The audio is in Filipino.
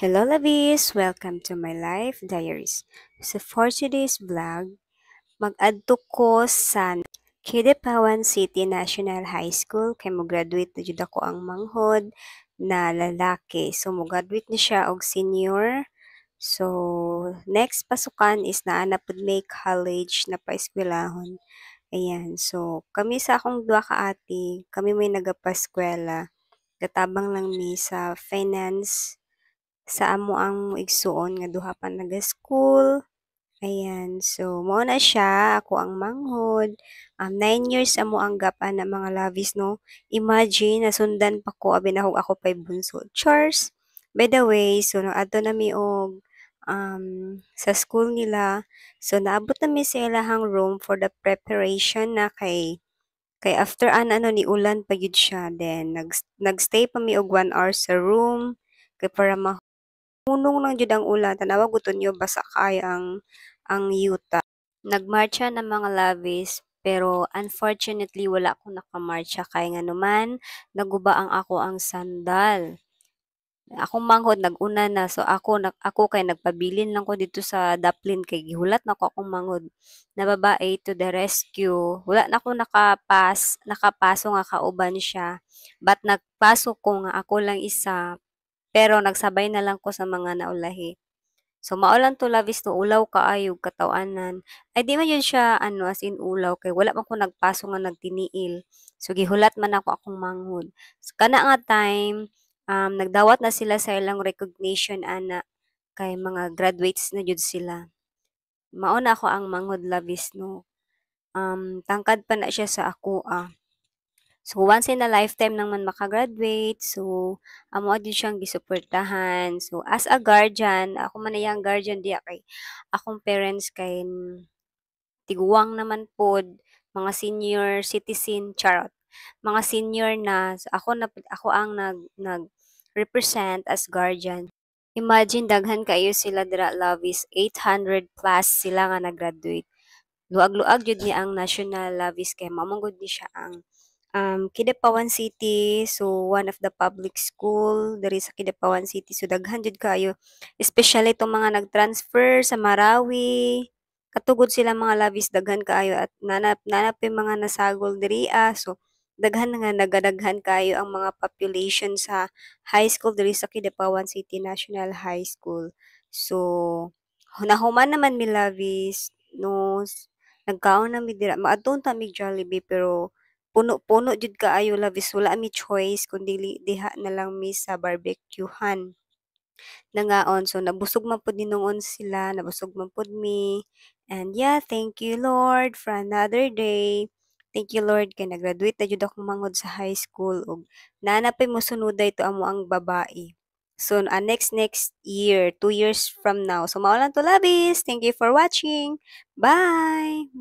Hello Labis! Welcome to my life diaries. So for today's vlog, mag-adto ko sa Kidapawan City National High School kay mo-graduate na jud ako ang manghod na lalaki. So mo-graduate ni siya og senior. So next pasukan is naa na pud may college na paeskwelahon. Ayan. So kami sa akong duha ka ate, kami may nagapaskwela. Gatabang lang mi sa finance sa amo ang igsuon nga duha pa naga-school. Ayan, so mao na siya, ako ang manghod. 9 years amo ang gap-an na mga lavis, no? Imagine, nasundan pa ko, abinahog ako pa'y bunso. Chars! By the way, so ato na mi og sa school nila. So naabot na mi sa ilahang room for the preparation na kay after ano ni ulan pa yun siya. Then nagstay pa mi og 1 hour sa room kay para hunong lang jud ang ulan tanawa guton nyo basa kay ang yuta. Nagmarcha ng mga lavis pero unfortunately wala akong nakamarcha kay nga naman naguba ang ako ang sandal. Akong manghod naguna na so ako kay nagpabilin lang ko dito sa Daplin kay gihulat na ko akong manghod na babae to the rescue. Wala na ako nakapaso nga kauban siya. But nagpaso ko nga ako lang isa pero nagsabay na lang ko sa mga naulahi. So mao lang to labis to ulaw kaayo katawanan. Ay di man yun siya ano as in ulaw kay wala man ko nagpaso nga nagtiniil. So gihulat man ako akong manghod. So, kana nga time nagdawat na sila sa ilang recognition ana kay mga graduates na jud sila. Mao na ako ang manghod labis no. Tangkad pa na siya sa ako So, once in a lifetime nang man makagraduate. So, amo din siyang gisuportahan. So, as a guardian, ako man yang guardian diya kay akong parents kay tiguwang naman pod mga senior citizen charot. Mga senior na so, ako ang nag represent as guardian. Imagine daghan kayo sila dira lavis 800 plus sila nga nag-graduate. Luag-luag jud ni ang national lavis kay mamangod ni siya ang Kidapawan City, so one of the public school diri sa Kidapawan City. So daghan jud kayo, especially itong mga nag-transfer sa Marawi. Katugod sila mga labis daghan kaayo at nanap yung mga nasagol diri So daghan nga nagadaghan kayo ang mga population sa high school diri sa Kidapawan City National High School. So nahuman naman mi labis no nagkaon na mi dira. Maadton ta mi Jollibee pero puno-puno jud kaayo labis wala mi choice kundi diha na lang mi sa barbecuehan. Nangaon so nabusog man pud ninuon sila, nabusog man pud mi. And yeah, thank you Lord for another day. Thank you Lord kay nag-graduate na jud akong mangod sa high school ug nanapay mo sunuday to amo ang babae. So, next year, 2 years from now. So, mao lang to labis. Thank you for watching. Bye!